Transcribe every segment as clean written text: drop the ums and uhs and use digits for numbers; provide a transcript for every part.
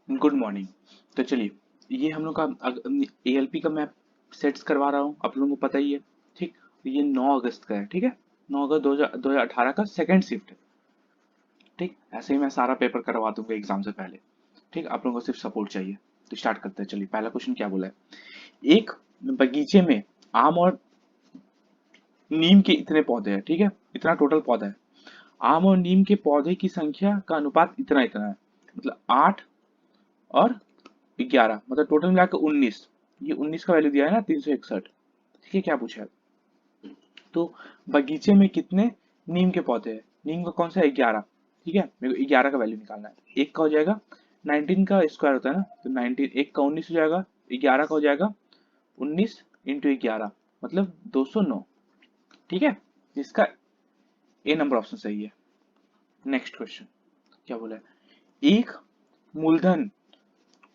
Good morning. तो चलिए, ये हम लोग का एएलपी का मैं सेट्स करवा रहा हूँ, आप लोगों को पता ही है। ठीक, ये 9 अगस्त का है। ठीक है, 9 अगस्त 2018 का सेकंड शिफ्ट है। ठीक, ऐसे ही मैं सारा पेपर करवा दूंगा एग्जाम से पहले। ठीक, आप लोगों को सिर्फ सपोर्ट चाहिए। तो स्टार्ट करते हैं। चलिए, पहला क्वेश्चन क्या बोला है। एक बगीचे में आम और नीम के इतने पौधे हैं। ठीक है, इतना टोटल पौधा है। आम और नीम के पौधे की संख्या का अनुपात इतना इतना है। मतलब 8 और 11, मतलब टोटल मिलाकर 19। ये 19 का वैल्यू दिया है ना, 361। ठीक है, क्या पूछा है। तो बगीचे में कितने नीम के पौधे हैं। नीम का कौन सा है, 11। ठीक है, मेरे को 11 का वैल्यू निकालना है। एक का हो जाएगा 19 का स्क्वायर होता है ना, तो 19, एक का 19 हो जाएगा, 11 का हो जाएगा 19 इंटू 11, मतलब 209। ठीक है, इसका ए नंबर ऑप्शन सही है। नेक्स्ट क्वेश्चन क्या बोला है। एक मूलधन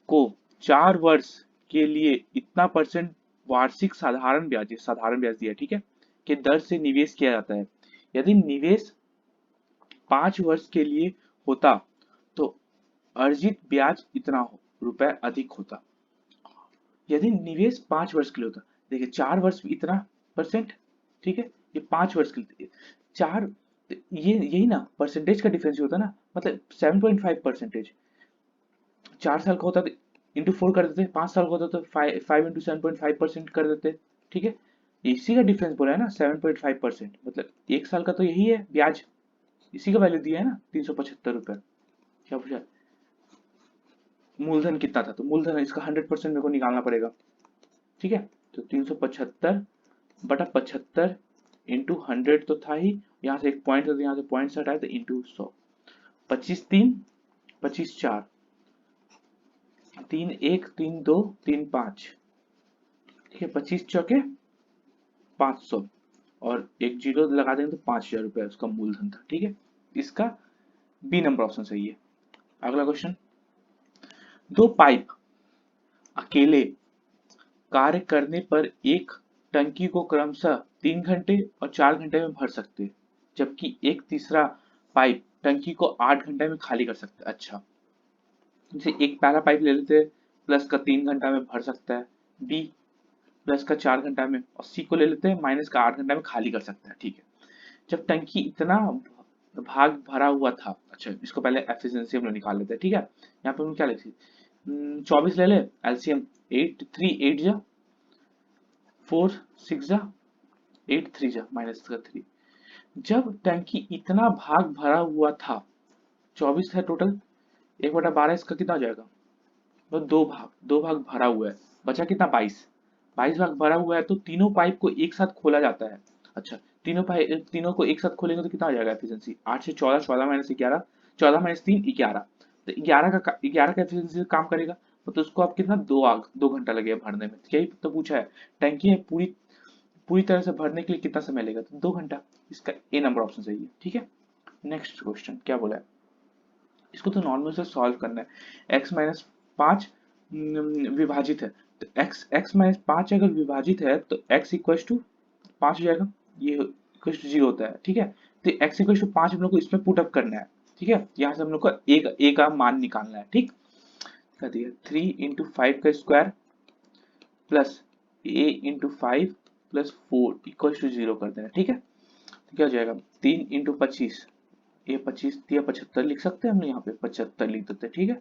को 4 वर्ष के लिए इतना परसेंट वार्षिक साधारण ब्याज दिया, ठीक है, के दर से निवेश किया जाता है। यदि निवेश 5 वर्ष के लिए होता तो अर्जित ब्याज इतना रुपए अधिक होता। यदि निवेश 5 वर्ष के लिए होता, देखिए 4 वर्ष में इतना परसेंट। ठीक है, ये 5 वर्ष के लिए चार, ये यही ना परसेंटेज का डिफरेंस होता ना, मतलब 7.5%। 4 साल का होता तो इंटू 4 कर देते, 5 साल का होता तो 5 इंटू 7.5% कर देते। ठीक है, इसी का डिफरेंस बोला है ना, 7.5%, मतलब 1 साल का तो यही है ब्याज। इसी का वैल्यू दिया है ना, 375 रुपए। क्या पूछा, मूलधन कितना था, तो मूलधन इसका 100% मेरे को निकालना पड़ेगा। ठीक है, तो 375/75 इंटू 100 तो था ही, यहाँ से एक पॉइंट, तो यहाँ से पॉइंट से हटाए तो इंटू 100। 25 3, 25 4, 3 1 3 2 3 5। ठीक है, 25 चौके 500, और एक जीरो लगा देंगे तो 5,000 रुपये उसका मूलधन था। ठीक है, इसका बी नंबर ऑप्शन सही है। अगला क्वेश्चन। दो पाइप अकेले कार्य करने पर एक टंकी को क्रमशः 3 घंटे और 4 घंटे में भर सकते हैं, जबकि एक तीसरा पाइप टंकी को 8 घंटे में खाली कर सकता है। अच्छा, जैसे एक पहला पाइप ले लेते हैं, प्लस का 3 घंटा में भर सकता है, बी प्लस का 4 घंटा में, और सी को ले लेते हैं माइनस का 8 घंटा में खाली कर सकता है। ठीक है, जब टंकी इतना भाग भरा हुआ था। अच्छा, इसको पहले एफिशिएंसी हम लोग निकाल लेते हैं। ठीक है, यहाँ पे हम क्या लिखते हैं, 24 ले ले, एलसीएम 8 3 8 जा 4 6 जा 8 3 जा माइनस का 3। जब टंकी इतना भाग भरा हुआ था, 24 है टोटल, 1/12 इसका कितना हो जाएगा, तो दो भाग भरा हुआ है, बचा कितना, 22 भाग भरा हुआ है, तो तीनों पाइप को एक साथ खोला जाता है। अच्छा, तीनों को एक साथ खोलेंगे तो कितना हो जाएगा एफिशिएंसी, 8 से 14, 14 माइनस 11, 14 माइनस 3 11। तो 11 का एफिशिएंसी काम करेगा, तो उसको आप कितना, 2 घंटा लगेगा भरने में। तो यही तो पूछा है, टंकी है पूरी पूरी तरह से भरने के लिए कितना समय लगेगा, तो 2 घंटा। इसका ए नंबर ऑप्शन सही है। ठीक है, नेक्स्ट क्वेश्चन क्या बोला है। इसको तो नॉर्मल से सॉल्व करना है। x-5 विभाजित है, तो x-5 अगर विभाजित है तो x इक्वल टू 5 हो जाएगा, ये इक्वल टू 0 होता है। ठीक है, तो x इक्वल टू 5 हम लोग को इसमें पुट अप करना है। ठीक है, यहाँ से हम लोग को a का मान निकालना है। ठीक, कर दिया, 3 इंटू 5 का square plus a into 5 plus 4 equal to 0 कर देना। ठीक है, तो क्या हो जाएगा, 3 इंटू 25, ये 25 या 75 लिख सकते हैं हम लोग, यहाँ पे 75 लिख देते हैं। ठीक है,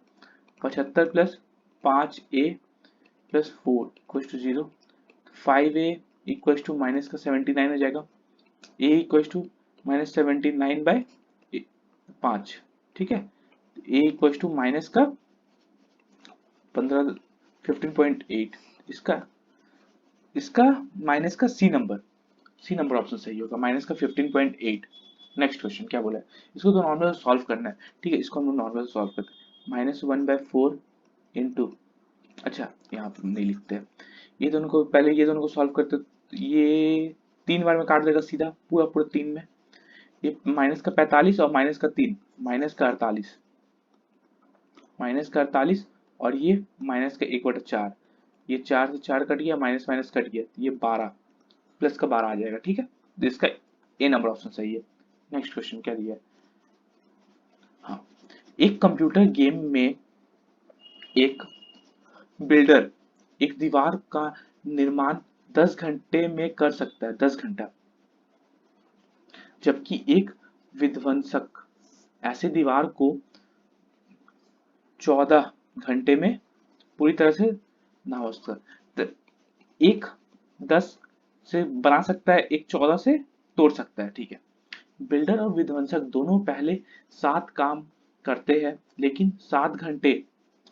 75 plus 5a plus 4 equal to 0। 5a equal to minus का 79 हो जाएगा, a इक्वल टू माइनस 79/5। ठीक है, a इक्वल टू माइनस का 15 इसका इसका माइनस का सी नंबर ऑप्शन सही होगा, माइनस का 15.8। नेक्स्ट क्वेश्चन क्या बोला है। इसको तो नॉर्मल सॉल्व करना है। ठीक है, इसको हम लोग नॉर्मल सॉल्व करते हैं। -1/4 इंटू, अच्छा यहाँ पे नहीं लिखते हैं, ये दोनों को पहले, ये दोनों को सॉल्व करते हैं, तो ये 3 बार में काट देगा सीधा, पूरा पूरा 3 में। ये माइनस का 45 और माइनस का 3, माइनस का 48, और ये माइनस का 1/4। ये 4 से 4 कट गया, माइनस माइनस कट गया, ये 12 प्लस का 12 आ जाएगा। ठीक है, तो इसका ए नंबर ऑप्शन सही है। नेक्स्ट क्वेश्चन क्या दिया है। हाँ, एक कंप्यूटर गेम में एक बिल्डर एक दीवार का निर्माण 10 घंटे में कर सकता है, 10 घंटा, जबकि एक विध्वंसक ऐसे दीवार को 14 घंटे में पूरी तरह से नावस्त कर, एक 10 से बना सकता है, एक 14 से तोड़ सकता है, ठीक है। बिल्डर और विध्वंसक दोनों पहले 7 काम करते हैं, लेकिन 7 घंटे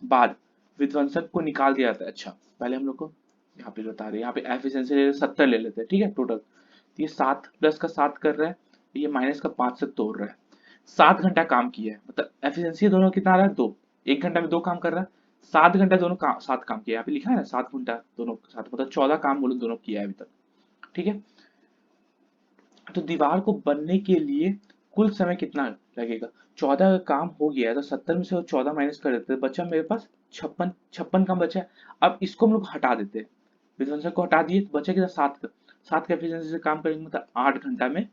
बाद विध्वंसक को निकाल दिया जाता है। अच्छा, पहले हम लोग को यहाँ पे बता रहे हैं, यहाँ पे एफिशिएंसी 70 ले लेते हैं, ठीक है, टोटल। तो ये 7 प्लस का 7 कर रहा है, ये माइनस का 5 से तोड़ रहा है। 7 घंटा काम किया है, मतलब एफिशिएंसी दोनों कितना आ रहा है, 2। 1 घंटा में 2 काम कर रहा है, 7 घंटा दोनों काम 7 काम किया, यहाँ पे लिखा है ना 7 घंटा दोनों साथ, मतलब 14 काम वो लोग दोनों किया है अभी तक, ठीक है। तो दीवार को बनने के लिए कुल समय कितना लगेगा? 14 का काम हो गया है, तो 70 में से 14 माइनस कर देते हैं, बचा मेरे पास 56, 56 काम बचा है। अब इसको हम लोग हटा देते हैं, विध्वंसक को हटा दिए, तो बचा कितना, 7 का। 7 का एफिशिएंसी से काम करेंगे, मतलब 8 घंटा में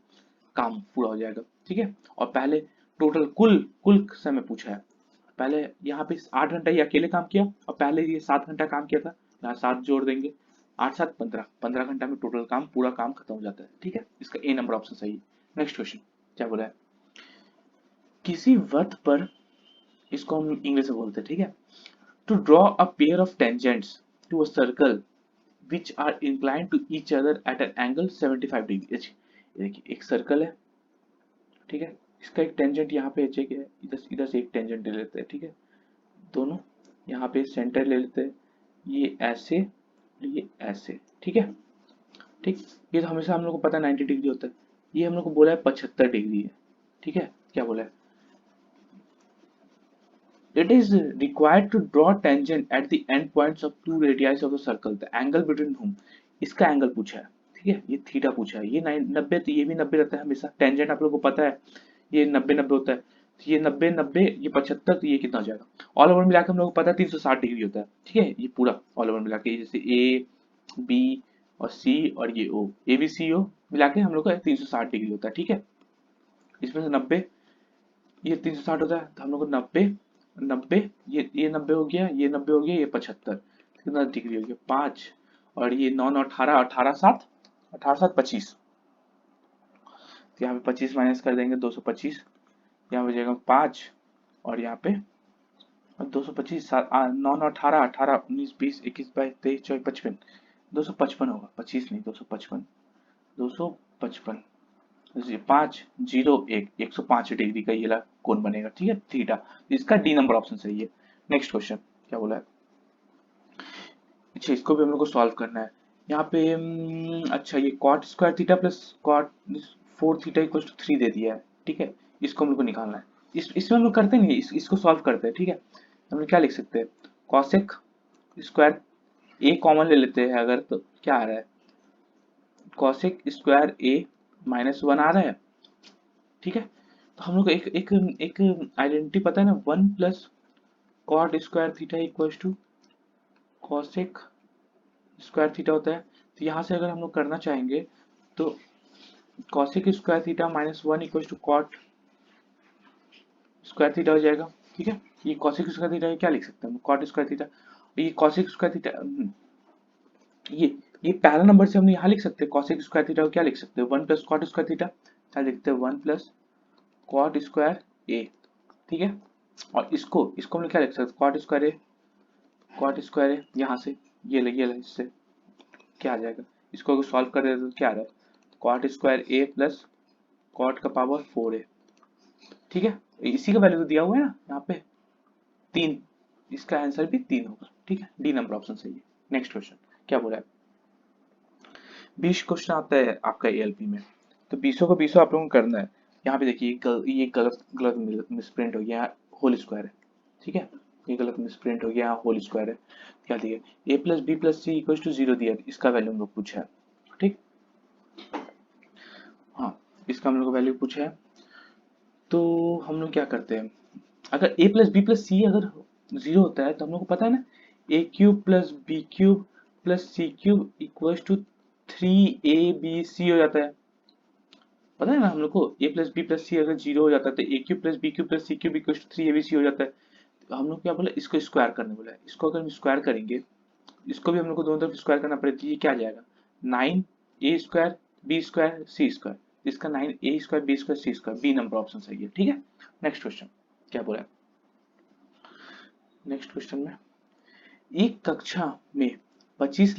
काम पूरा हो जाएगा, ठीक है। और पहले टोटल कुल कुल समय पूछा है, पहले यहाँ पे 8 घंटा ये अकेले काम किया, और पहले ये 7 घंटा काम किया था, यहाँ 7 जोड़ देंगे, 8 7 15, 15 घंटा में टोटल काम पूरा काम खत्म हो जाता है, ठीक है। इसका ए नंबर ऑप्शन सही है। नेक्स्ट क्वेश्चन क्या बोला है, किसी वृत्त पर, इसको हम इंग्लिश में बोलते हैं, ठीक है, to draw a pair of tangents to a circle which are inclined to each other at an angle 75 degree. देखिए एक सर्कल है, ठीक है, इसका एक टेंजेंट यहाँ पे एच है, इधर इधर से एक टेंजेंट ले लेते हैं, ठीक है, दोनों यहाँ पे सेंटर ले लेते हैं, ये ऐसे, ये ऐसे, ठीक है, ठीक। ये तो हमेशा हम लोग को पता है 90 डिग्री होता है, ये हम लोग को बोला है 75 डिग्री है, ठीक है। क्या बोला है, it is required to draw tangent at the end points of two radii of the circle, the angle between whom, इसका एंगल पूछा है, ठीक है, ये थीटा पूछा है, ये 90, तो ये भी 90 रहता है हमेशा, टेंजेंट आप लोग को पता है ये 90 90 होता है, तो ये 90 90, ये 75, तो ये कितना हो जाएगा, ऑल ओवर मिला के हम लोग को पता है 360 डिग्री होता है, ठीक है, ये पूरा ऑल ओवर मिला के, जैसे ए बी और सी और ये ओ, ए बी सी ओ मिला के हम लोग का 360 डिग्री होता है, ठीक है। इसमें से 90, ये 360 होता है, तो हम लोग को 90 90, ये 90 हो गया, ये 90 हो गया, ये 75, कितना डिग्री हो गया, 5, और ये 9 9 18, 18 7, 18 7 25, तो यहाँ पे 25 माइनस कर देंगे, 225, यहाँ पे जाएगा 5, और यहाँ पे 225, 9 9 18, 18 19 20 21 22 23 24 55, 255 होगा, 25 नहीं, 255, 255, 5 0 1, 105 डिग्री का ये कोण बनेगा, ठीक है, थीटा। इसका डी नंबर ऑप्शन सही है। नेक्स्ट क्वेश्चन क्या बोला है, अच्छा इसको भी हम लोग को सॉल्व करना है। यहाँ पे अच्छा ये cot square theta plus cot 4 theta equal to 3 दे दिया है, ठीक है, इसको हम लोग को निकालना है। इसमें हम लोग करते नहीं, इसको सॉल्व करते हैं, ठीक है। हम लोग क्या लिख सकते हैं, कॉसेक स्क्वायर, ए कॉमन ले लेते हैं अगर, तो क्या आ रहा है, कॉसेक स्क्वायर ए -1 आ रहा है, ठीक है। तो हम लोग को एक एक एक आइडेंटिटी पता है ना, 1 plus cot square theta equals to cosec square theta होता है। तो यहाँ से अगर हम लोग करना चाहेंगे तो cosec square theta -1 equals to cot square theta हो जाएगा, ठीक है। ये कॉसेक स्क्वायर थीटा क्या लिख सकते हैं हम, कॉट स्क्वायर थीटा, ये कॉसेक स्क्वायर थीटा, ये पहला नंबर से हम यहाँ लिख सकते हैं, कॉसेक स्क्वायर थीटा को क्या लिख सकते हैं, 1 प्लस कॉट स्क्वायर थीटा, क्या लिखते हैं, 1 प्लस कॉट स्क्वायर ए, ठीक है। और इसको हम लोग क्या लिख सकते हैं, कॉट स्क्वायर ए, कॉट स्क्वायर ए, यहाँ से ये लगे इससे क्या आ जाएगा, इसको अगर सॉल्व कर देते तो क्या आ रहा है, कॉट स्क्वायर ए प्लस कॉट का पावर 4 ए, ठीक है। इसी का वैल्यू तो दिया हुआ है ना यहाँ पे 3, इसका आंसर भी 3 होगा, ठीक है, डी नंबर ऑप्शन सही है। नेक्स्ट क्वेश्चन क्या बोला है, 20 क्वेश्चन आता है आपका एएलपी में, तो 20 को 20 आप लोगों को करना है। यहाँ पे देखिए ये गलत गलत मिसप्रिंट हो गया, होल स्क्वायर है, ठीक है, ये गलत मिसप्रिंट हो गया, होल स्क्वायर है, क्या दिया, A plus B plus C equal to 0 दिया, इसका वैल्यू हम लोग पूछा है, ठीक, हाँ, इसका हम लोग को वैल्यू पूछा है। तो हम लोग क्या करते हैं, अगर a plus B plus C अगर 0 होता है तो हम लोग को पता है ना, A cube plus B cube plus C cube equal to 3abc हो जाता है, पता है ना हम लोग को, a plus B plus C अगर 0 हो जाता है तो A cube plus B cube plus C cube equal to 3abc हो जाता है। हम लोग क्या बोला, इसको स्क्वायर करने बोला है। इसको अगर हम स्क्वायर करेंगे, इसको भी हम लोग को दोनों तरफ स्क्वायर करना पड़ेगा, तो ये क्या आ जाएगा, 9a² b² c²। इसका 9a² b² c², B number option सही है। ठीक है, नेक्स्ट क्वेश्चन क्या बोला है। नेक्स्ट क्वेश्चन में, एक कक्षा में 25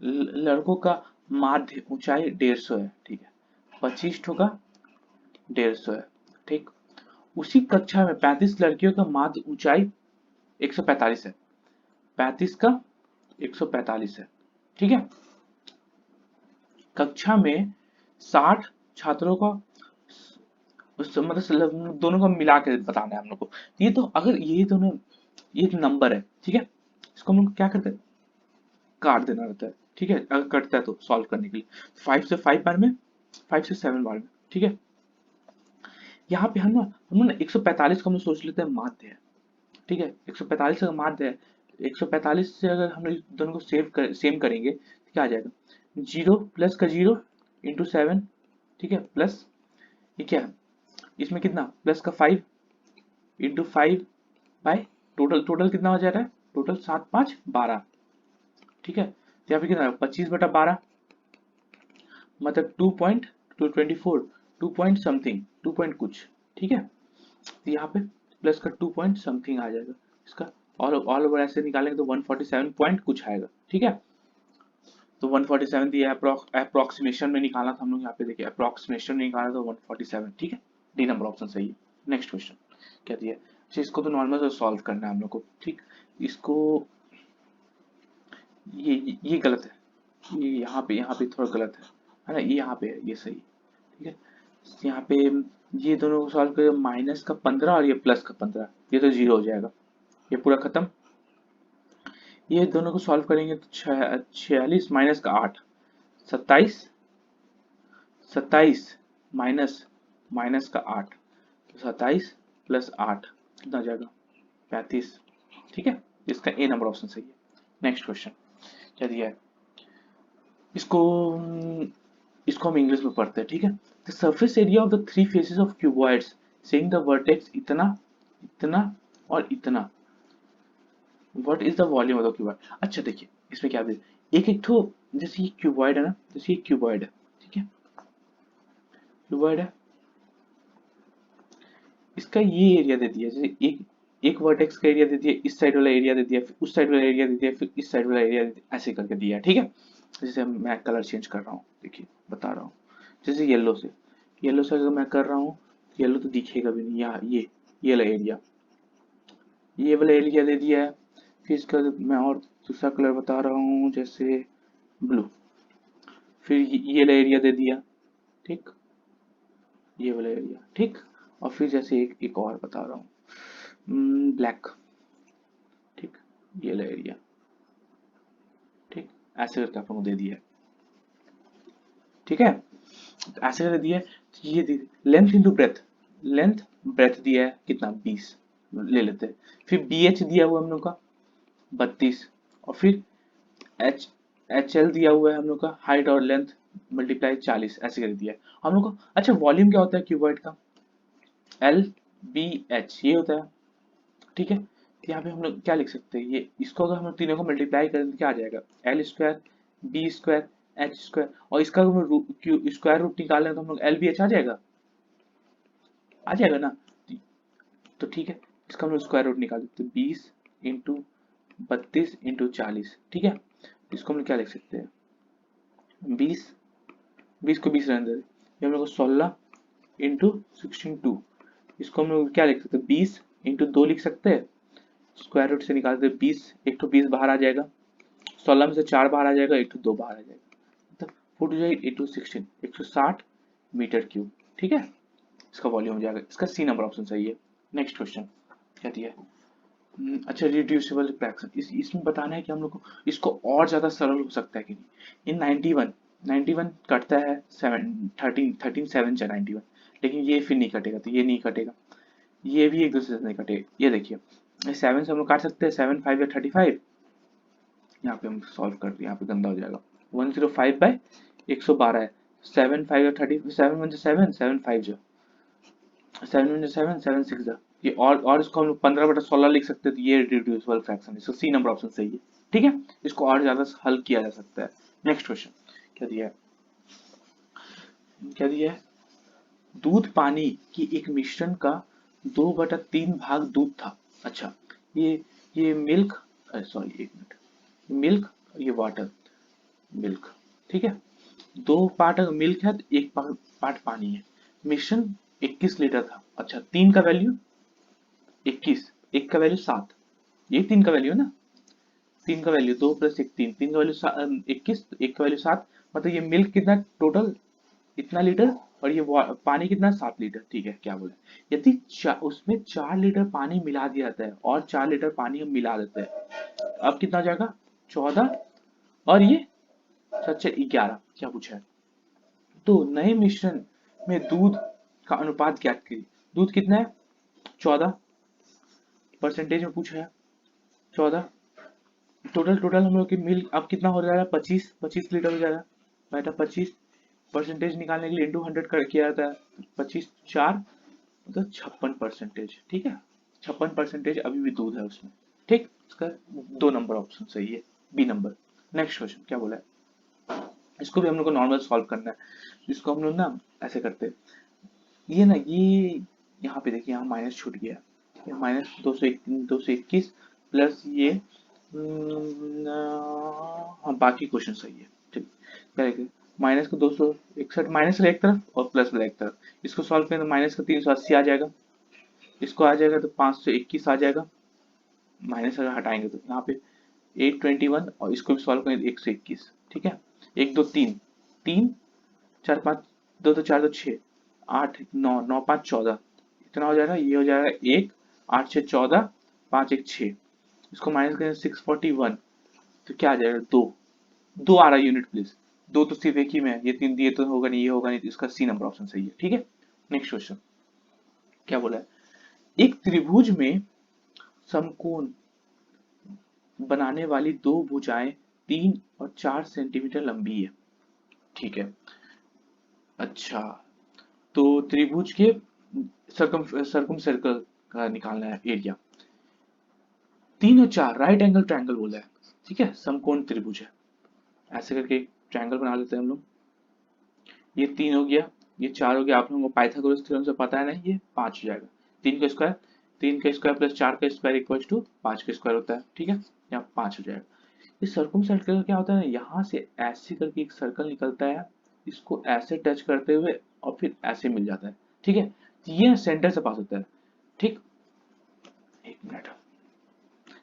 लड़कों का माध्य ऊंचाई 150 है। ठीक है, 25 ठो का 150 है। ठीक, उसी कक्षा में 35 लड़कियों का माध्य ऊंचाई 145 है। 35 का 145 है। ठीक है, कक्षा में 60 छात्रों का मतलब दोनों को मिला के बताना है हम लोग को। ये तो अगर ये दोनों, ये नंबर है, ठीक है, इसको हम लोग क्या करते हैं, काट देना रहता है। ठीक है, अगर कटता है तो सॉल्व करने के लिए 5 से 5 बार में, 5 से 7 बार में। ठीक है, यहाँ पे हम ना 145 को हम लोग सोच लेते हैं माध्य है। ठीक है, 145 का माध्य है। 145 से अगर हम लोग दोनों को सेम करेंगे तो क्या आ जाएगा, 0 प्लस का 0 इंटू 7। ठीक है, प्लस ये क्या है, इसमें कितना प्लस का 5 इंटू 5 बाय टोटल, टोटल कितना हो जा रहा है, टोटल 7 5 12। ठीक है, तो यहाँ पे कितना 25/12 मतलब 2.224, 2 पॉइंट समथिंग, 2 पॉइंट कुछ। ठीक है, तो यहाँ पे प्लस का 2 पॉइंट समथिंग आ जाएगा इसका। ऑल ओवर ऐसे निकालेंगे तो 147 पॉइंट कुछ आएगा। ठीक है, तो 147 दिया अप्रोक्सीमेशन में निकाला था हम लोग, यहाँ पे देखिए अप्रोक्सीमेशन में निकाला तो 147। ठीक है, डी नंबर ऑप्शन सही है। नेक्स्ट क्वेश्चन क्या दिया है, अच्छा इसको तो नॉर्मल से सॉल्व करना है हम लोग को। ठीक, इसको ये गलत है, ये यहाँ पे थोड़ा गलत है ना, ये यहाँ पे है, ये सही। ठीक है, यहाँ पे ये दोनों को सॉल्व करें, माइनस का 15 और ये प्लस का 15, ये तो 0 हो जाएगा, ये पूरा खत्म। ये दोनों को सॉल्व करेंगे तो 46 माइनस का 8 27, 27 माइनस माइनस का 8, तो 27 प्लस 8 कितना हो जाएगा 35। ठीक है, इसका ए नंबर ऑप्शन सही है। नेक्स्ट क्वेश्चन क्या दिया है, इसको इसको हम इंग्लिश में पढ़ते हैं। ठीक है, the surface area of the three faces of cuboids saying the vertex इतना, इतना और इतना, what is the volume of the cuboid. अच्छा देखिए इसमें क्या है, एक एक ठो, जैसे ये क्यूबॉइड है ना, जैसे ये क्यूबॉइड है। ठीक है, क्यूबॉइड है, इसका ये एरिया दे दिया, जैसे एक एक वर्टेक्स का एरिया दे दिया, इस साइड वाला एरिया दे दिया, फिर उस साइड वाला एरिया दे दिया, फिर इस साइड वाला एरिया दे दिया, ऐसे करके दिया। ठीक है, जैसे मैं कलर चेंज कर रहा हूँ, देखिए बता रहा हूँ, जैसे येलो से अगर मैं कर रहा हूँ, येलो तो दिखेगा भी नहीं, यहाँ ये वाला एरिया, ये वाला एरिया दे दिया है। फिर इसका मैं और दूसरा कलर बता रहा हूँ, जैसे ब्लू, फिर ये वाला एरिया दे दिया। ठीक, ये वाला एरिया। ठीक, और फिर जैसे एक और बता रहा हूँ, ब्लैक। ठीक, ये वाला एरिया। ठीक, ऐसे करके आप लोगों को दे दिया है। ठीक है, तो ऐसे करके दिया है, तो ये length into breadth, length breadth दिया है कितना 20 ले लेते हैं। फिर बी एच दिया हुआ हम लोग का 32, और फिर एच एच एल दिया हुआ है हम लोग का, हाइट और लेंथ मल्टीप्लाई 40, ऐसे कर दिया है हम लोग को। अच्छा वॉल्यूम क्या होता है क्यूबॉइड का, एल बी एच ये होता है। ठीक है, तो यहाँ पे हम लोग क्या लिख सकते हैं, ये इसको अगर हम लोग तीनों को मल्टीप्लाई करें तो क्या आ जाएगा, L square B square H square, और इसका अगर हम स्क्वायर रूट निकालें तो हम लोग एल बी एच आ जाएगा ना। तो ठीक है, इसका हम लोग स्क्वायर रूट निकाल देते हैं, 20 इंटू 32 इंटू 40। ठीक है, इसको हम लोग क्या लिख सकते हैं, 20, 20 को 20 रहने देते, ये हम लोग को 16 इंटू 16 2, इसको हम लोग क्या लिख सकते हैं, 20 इंटू 2 लिख सकते हैं, स्क्वायर रूट से निकालते हैं 20, एक तो 20 बाहर आ जाएगा, 16 में से 4 बाहर आ जाएगा, एक तो 2 बाहर आ जाएगा, मतलब 48 इंटू 16 160 मीटर क्यूब। ठीक है, इसका वॉल्यूम हो जाएगा, इसका सी नंबर ऑप्शन सही है। नेक्स्ट क्वेश्चन क्या दिया है, अच्छा रिड्यूसिबल फ्रैक्शन, इसमें बताना है कि हम लोग को इसको और ज्यादा सरल हो सकता है कि नहीं। इन 91 कटता है 13 7 से 91, लेकिन ये फिर नहीं कटेगा, तो ये नहीं कटेगा, ये भी एक दूसरे से नहीं कटेगा। ये देखिए 7 से हम लोग काट सकते हैं, 7 5 या 35, यहाँ पे हम सॉल्व कर दिए, यहाँ पे गंदा हो जाएगा, 105 बाय 112 है, 7 5 या 30, 7 1 7 7 5 जो 7 into 7 7 6 ये, और इसको हम लोग 15/16 लिख सकते हैं, तो ये रिड्यूसिबल फ्रैक्शन है। सो सी नंबर ऑप्शन सही है। ठीक है, इसको और ज्यादा हल किया जा सकता है। नेक्स्ट क्वेश्चन क्या दिया है, क्या दिया है, दूध पानी की एक मिश्रण का 2/3 भाग दूध था। अच्छा, ये ये मिल्क, सॉरी एक मिनट, मिल्क, ये वाटर, मिल्क, ठीक है, 2 पार्ट अगर मिल्क है तो 1 पार्ट पानी है। मिश्रण 21 लीटर था। अच्छा, 3 का वैल्यू 21, एक का वैल्यू 7, ये 3 का वैल्यू है ना, 3 का वैल्यू 2 + 1 3, 3 का वैल्यू 21, एक का वैल्यू 7, मतलब ये मिल्क कितना टोटल, इतना लीटर, और ये पानी कितना 7 लीटर। ठीक है, क्या बोले, यदि उसमें 4 लीटर पानी मिला दिया जाता है और 4 लीटर पानी हम मिला देते हैं, अब कितना हो जाएगा 14, और ये सच्चे 11, क्या पूछा है, तो नए मिश्रण में दूध का अनुपात ज्ञात कीजिए। दूध कितना है 14, परसेंटेज में पूछा है 14, टोटल टोटल हम लोग की मिल्क अब कितना हो जाएगा 25 लीटर हो जाएगा, बेटा 25, परसेंटेज निकालने के लिए इंटू 100 कर किया जाता है, 25 4 मतलब 56%। ठीक है, 56% अभी भी दूध है उसमें। ठीक, इसका 2 नंबर ऑप्शन सही है, बी नंबर। नेक्स्ट क्वेश्चन क्या बोला है, इसको भी हम लोग को नॉर्मल सॉल्व करना है। इसको हम लोग ना ऐसे करते हैं, ये ना ये यहाँ पे देखिए, यहाँ माइनस छूट गया, ठीक है, माइनस 221 प्लस ये हाँ बाकी क्वेश्चन सही है। ठीक, करेक्ट, माइनस का 261 माइनस का एक तरफ और प्लस का एक तरफ, इसको सॉल्व करें तो माइनस का 380 आ जाएगा, इसको आ जाएगा तो 521 आ जाएगा, माइनस अगर हटाएंगे तो यहाँ पे 821, और इसको भी सॉल्व करें तो 121। ठीक है, 1 2 3 3 4 5 2 2 4 2 6 8 9 9 5 14, इतना हो जाएगा, ये हो जाएगा 1 8 6 14 5 1 6, इसको माइनस करें 641, तो क्या आ जाएगा 2 2 आ रहा है यूनिट प्लेस, 2 तो सिर्फ एक ही में है, ये 3 दिए तो होगा नहीं, ये होगा नहीं, तो इसका सी नंबर ऑप्शन सही है। ठीक है, नेक्स्ट क्वेश्चन क्या बोला है, एक त्रिभुज में समकोण बनाने वाली दो भुजाएं 3 और 4 सेंटीमीटर लंबी है। ठीक है, अच्छा, तो त्रिभुज के सरकम सर्कल का निकालना है एरिया, 3 और 4 राइट एंगल ट्रायंगल बोला है। ठीक है, समकोण त्रिभुज है, ऐसे करके एक ट्रायंगल बना लेते हैं हम लोग, ये 3 हो गया, ये 4 हो गया, आप लोगों को पाइथागोरस थ्योरम से पता है ना, ये 5 हो जाएगा, 3 का स्क्वायर प्लस 4 का स्क्वायर इक्वल टू 5 का स्क्वायर होता है। ठीक है, यहाँ 5 हो जाएगा। इस सर्कम सर्कल का क्या होता है ना, यहाँ से ऐसे करके एक सर्कल निकलता है, इसको ऐसे टच करते हुए और फिर ऐसे मिल जाता है। ठीक है, तो ये सेंटर से पास होता है। ठीक, एक मिनट,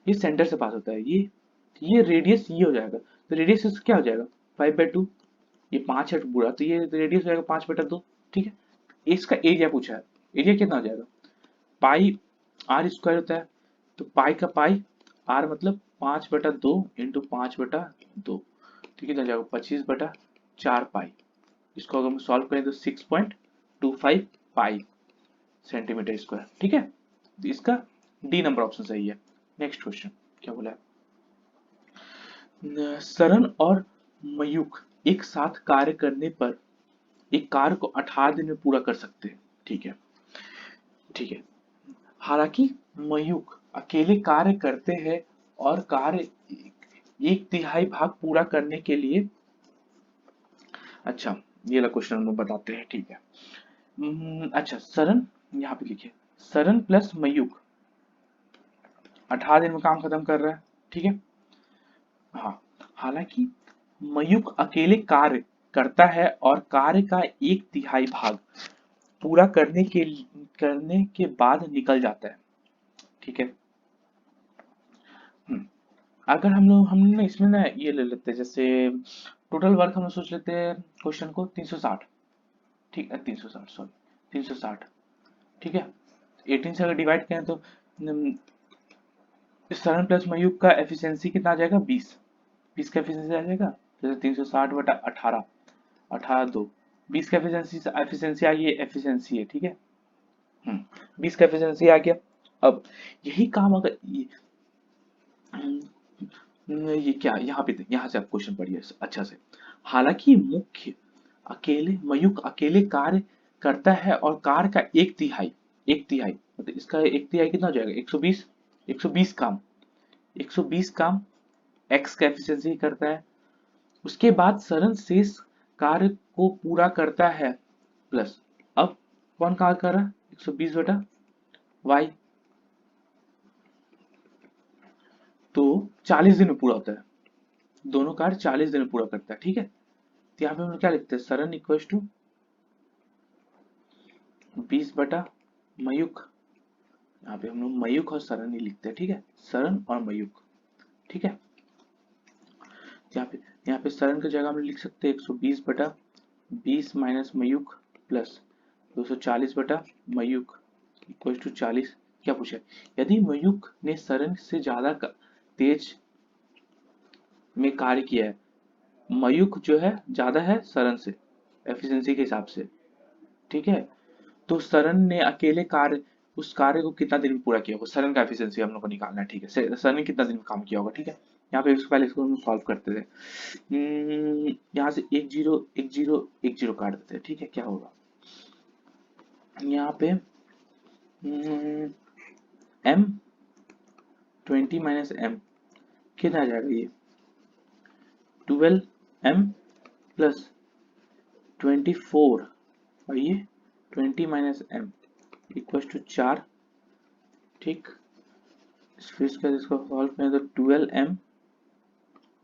ये सेंटर से पास होता है, ये रेडियस ये हो जाएगा, तो रेडियस क्या हो जाएगा 5/2, ये 5 है पूरा, तो ये रेडियस हो जाएगा 5/2। ठीक है, इसका एरिया पूछा है, एरिया कितना हो जाएगा, पाई आर स्क्वायर होता है, तो पाई का पाई, आर मतलब 5/2 इंटू 5/2, ठीक है, जाएगा 25/4 पाई, इसको अगर हम सॉल्व करें तो 6.25 पाई सेंटीमीटर स्क्वायर। ठीक है, तो इसका डी नंबर ऑप्शन सही है। नेक्स्ट क्वेश्चन क्या बोला है, सरन और मयूख एक साथ कार्य करने पर एक कार्य को 18 दिन में पूरा कर सकते हैं। ठीक है, ठीक है, हालांकि मयूख अकेले कार्य करते हैं और कार्य 1/3 भाग पूरा करने के लिए, अच्छा ये वाला क्वेश्चन हम लोग बताते हैं। ठीक है, अच्छा सरन, यहाँ पे लिखिए सरन प्लस मयूख 18 दिन में काम खत्म कर रहा है। ठीक है, हाँ, हालांकि मयूख अकेले कार्य करता है और कार्य का 1/3 भाग पूरा करने के बाद निकल जाता है। ठीक है, हम्म, अगर हम ना इसमें ना ये ले लेते हैं, जैसे टोटल वर्क हम लोग सोच लेते हैं क्वेश्चन को 360, ठीक है 360 सॉरी 360। ठीक है, 18 से अगर डिवाइड करें तो सरन प्लस मयूख का एफिशिएंसी कितना आ जाएगा 20, 20 का एफिशिएंसी आ जाएगा, जैसे 360/18, 18 2, 20 का एफिशिएंसी आ गई, एफिशिएंसी है। ठीक है, 20 का एफिशिएंसी आ गया। अब यही काम अगर ये क्या, यहाँ पे यहाँ से आप क्वेश्चन पढ़िए अच्छा से, हालांकि मुख्य अकेले मयूख अकेले कार्य करता है और कार्य का 1/3 एक तिहाई, मतलब इसका एक तिहाई कितना हो जाएगा, 120। 120 काम, 120 काम x का एफिशिएंसी करता है। उसके बाद सरन शेष कार्य को पूरा करता है प्लस, अब कौन कार्य कर रहा है, 120 बटा y, तो 40 दिन में पूरा होता है, दोनों कार्य 40 दिन में पूरा करता है, ठीक है। तो यहाँ पे हम लोग क्या लिखते हैं, सरन इक्वल टू 20 बटा मयूख, यहाँ पे हम लोग मयूख और सरन ही लिखते हैं, ठीक है, सरन और मयूख, ठीक है। यहाँ पे सरन की जगह हम लिख सकते हैं 120 बटा 20 माइनस मयूख प्लस 240 बटा मयूख इक्वल टू 40। क्या पूछा है, यदि मयूख ने सरन से ज्यादा तेज में कार्य किया है, मयूख जो है ज्यादा है सरन से एफिशिएंसी के हिसाब से, ठीक है, तो सरन ने अकेले कार्य, उस कार्य को कितना दिन में पूरा किया होगा, सरन का एफिशिएंसी हम लोग को निकालना है, ठीक है, सरन ने कितना दिन में काम किया होगा, ठीक है। यहाँ पे इसको पहले इसको हम सॉल्व करते थे, यहाँ से 1 0 1 0 1 0 काट देते हैं, ठीक है, क्या होगा यहाँ पे m 20 माइनस m कितना आ जाएगा, ये 12m प्लस 24 और ये 20 माइनस m इक्वल टू 4, ठीक। फिर इसको सॉल्व करें तो 12m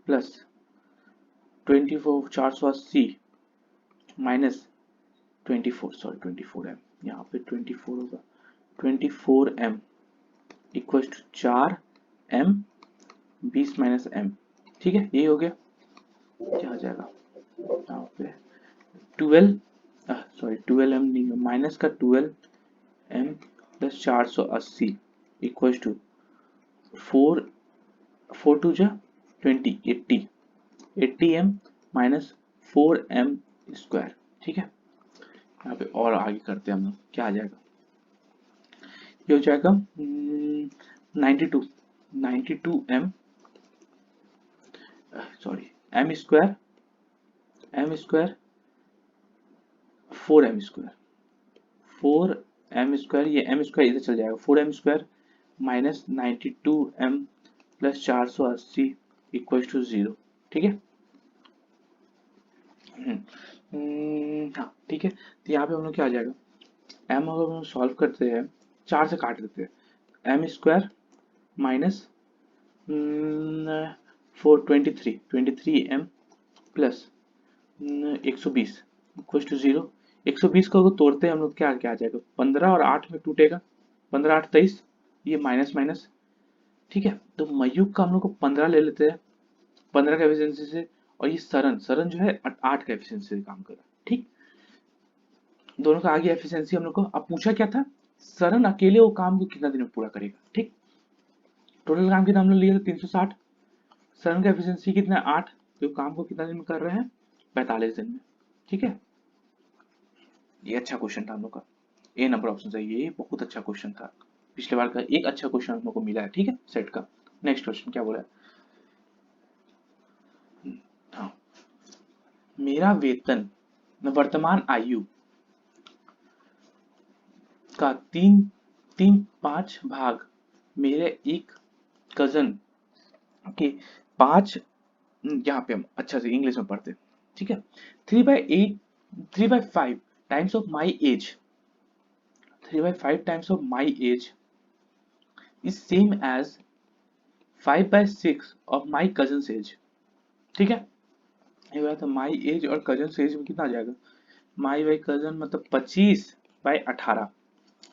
plus 24 480 minus 24, sorry 24m, यहाँ पे 24 होगा, 24m equal to 4m 20 minus m, ठीक है, यही हो गया। क्या आ जाएगा यहाँ पे 12m नहीं, माइनस का 12m plus 480 equal to 4 to जा 20 80m माइनस 4m स्क्वायर, ठीक है। यहाँ पे और आगे करते हैं हम लोग, क्या आ जाएगा, ये हो जाएगा 92m sorry m square 4m square, ये m स्क्वायर इधर चल जाएगा, 4m square minus 92m plus 480 equal to 0, ठीक है। हाँ ठीक है, तो यहाँ पे हम लोग क्या आ जाएगा, m अगर हम सॉल्व करते हैं 4 से काट देते हैं, m square minus 23m plus 120 equal to 0। 120 को अगर तोड़ते हैं हम लोग, क्या क्या आ जाएगा, 15 और 8 में टूटेगा, 15 8 23, ये माइनस माइनस, ठीक है। तो मयूख का हम लोग को 15 ले लेते हैं, 15 का एफिशिएंसी से, और ये सरन जो है 8 का एफिशिएंसी से काम कर रहा है, ठीक। दोनों का आगे एफिशिएंसी हम लोग को, अब पूछा क्या था, सरन अकेले वो काम को कितना दिन में पूरा करेगा, ठीक। टोटल काम कितना हम लोग लिया था 360, सरन का एफिशिएंसी कितना है 8, तो काम को कितना दिन में कर रहे हैं 45 दिन में, ठीक है। ये अच्छा क्वेश्चन था हम लोग का, ए नंबर ऑप्शन सही है, ये बहुत अच्छा क्वेश्चन था, पिछले बार का एक अच्छा क्वेश्चन हम लोग को मिला है, ठीक है, सेट का। नेक्स्ट क्वेश्चन क्या बोला है, हाँ, मेरा वेतन वर्तमान आयु का 3/5 भाग मेरे एक कजन के 5, यहाँ पे हम अच्छा से इंग्लिश में पढ़ते हैं, ठीक है, 3/5 times of my age, 3/5 times of my age is same age 5/6 of my cousin age, ठीक है। ये बात है, माई एज और कजन एज में कितना आ जाएगा, माई बाई कजन मतलब 25/18,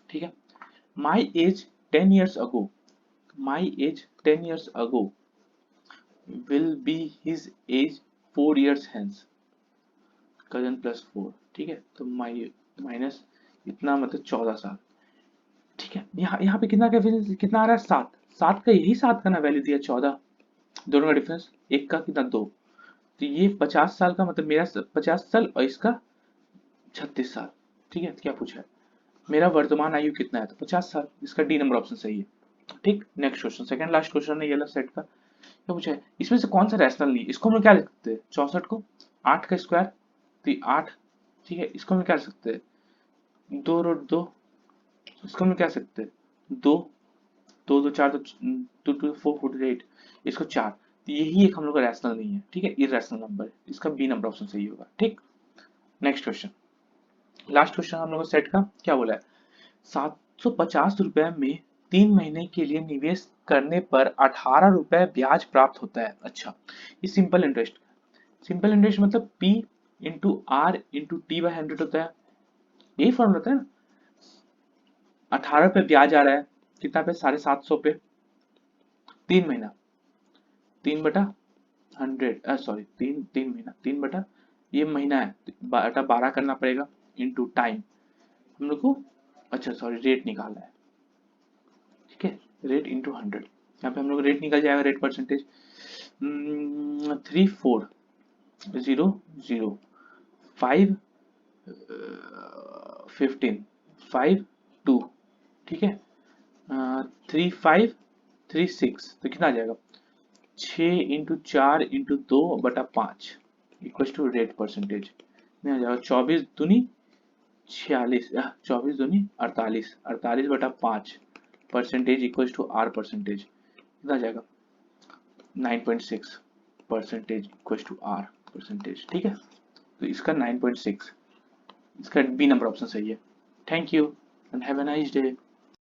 ठीक है। My as 10 years ago, my age 10 years ago will be his age 4 years hence, cousin plus 4, ठीक है, तो माई माइनस इतना मतलब 14 साल, ठीक है। यहाँ पे कितना का कितना आ रहा है, 7, 7 का, यही 7 का ना वैल्यू दिया, 14, दोनों का डिफरेंस, एक का कितना 2, तो ये 50 साल का, मतलब मेरा 50 साल और इसका 36 साल, ठीक है। तो क्या पूछा है, मेरा वर्तमान आयु कितना है, तो 50 साल, इसका डी नंबर ऑप्शन सही है, ठीक। Next question, second last question है ये वाला सेट का, क्या पूछा है, इसमें से कौन सा रैशनल नहीं है, इसको हम लोग क्या लिख सकते हैं, 64 को 8 का स्क्वायर, तो 8, ठीक है, इसको हम क्या लिख सकते हैं, 2 रूट 2 इसको हम लोग क्या सकते हैं, दो दो दो चार, तो 2 2 4 48, इसको 4, तो यही एक हम लोग का रैशनल नहीं है, ठीक है, इरैशनल नंबर है, इसका बी नंबर ऑप्शन सही होगा। ठीक, नेक्स्ट क्वेश्चन, लास्ट क्वेश्चन हम लोग को सेट का क्या बोला है, 750 रुपए में 3 महीने के लिए निवेश करने पर 18 रुपए ब्याज प्राप्त होता है। अच्छा, ये सिंपल इंटरेस्ट, सिंपल इंटरेस्ट मतलब P into R into T by 100 होता है, यही फॉर्मूला होता है ना। 18 पे ब्याज आ रहा है, कितना पे, 750 पे, 3 महीना, 3/100, सॉरी 3 महीना, 3 बटा, ये महीना है, बटा 12 करना पड़ेगा, इंटू टाइम हम लोग को, अच्छा सॉरी रेट निकालना है, ठीक है, रेट इंटू 100, यहाँ पे हम लोग रेट निकल जाएगा, रेट परसेंटेज 3400, 5 15, 5 2, ठीक है, 3536, तो कितना आ जाएगा, 6 into 4 into 2/5 equal to rate percentage में आ जाएगा, 24 दूनी 46, 24 दूनी 48, 48/5 percentage equal to R percentage, कितना आ जाएगा, 9.6 percentage equal to R percentage, ठीक है, तो इसका 9.6, इसका बी नंबर ऑप्शन सही है। Thank you and have a nice day.